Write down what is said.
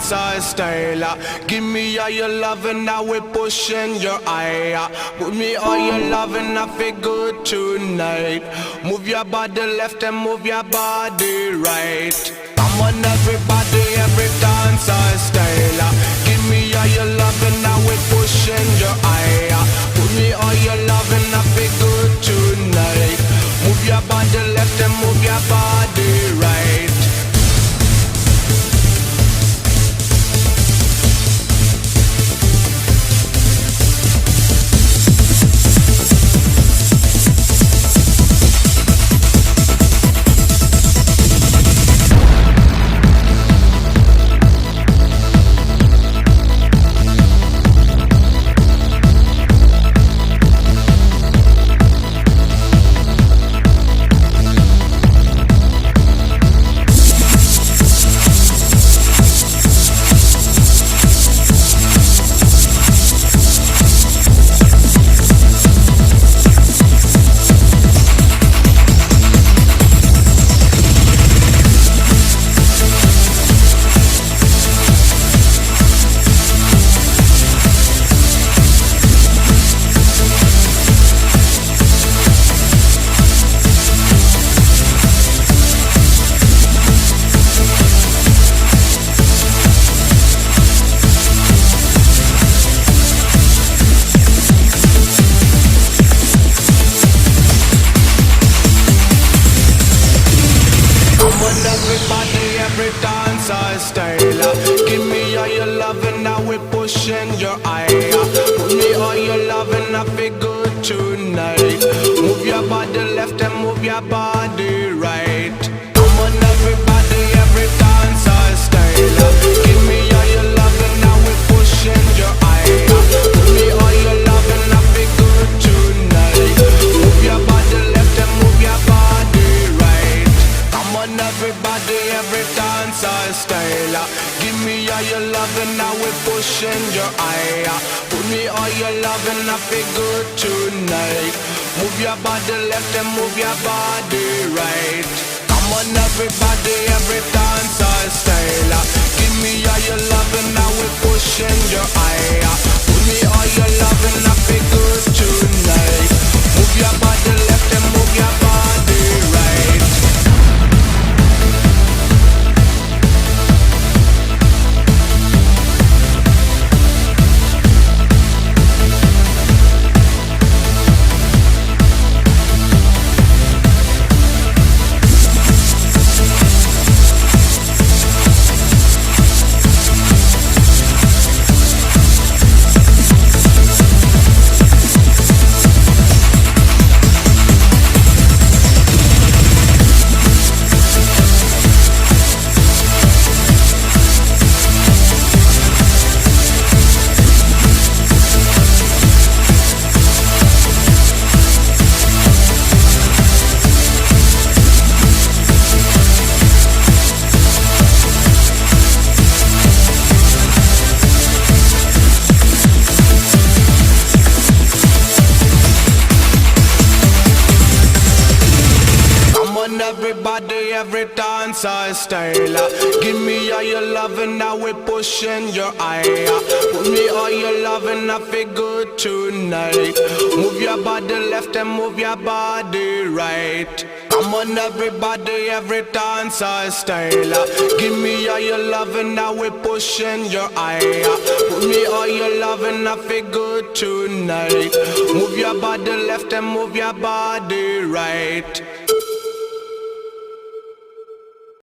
dancer style. Give me all your loving, now we pushing your eye. Put me all your loving, I feel good tonight. Move your body left and move your body right. Come on everybody, every dancer style. Give me all your loving, now we pushing your eye. Put me all your loving, I feel good tonight. Move your body left and move your body right. Everybody, every dancer style. Give me all your loving, now we pushing your eye. Put me all your loving, I feel good tonight. Move your body left and move your body right. Come on everybody, every dancer style. Give me all your loving, now we pushing your eye. Put me all your loving, I feel good tonight. Move your body left and move your body right. Come on everybody, every dancer style. Give me all your loving, now we pushing your eye. Put me all your loving, I feel good tonight. Move your body left and move your body right. Come on everybody, every dancer style. Give me all your loving, now we pushing your eye. Put me all your loving, I feel good tonight. Move your body left and move your body right. Everybody, every dancer style. Give me all your loving, now we pushing your eye. Put me all your loving, I feel good tonight. Move your body left and move your body right. Come on everybody, every dancer style. Give me all your loving, now we pushing your eye. Put me all your loving, I feel good tonight. Move your body left and move your body right.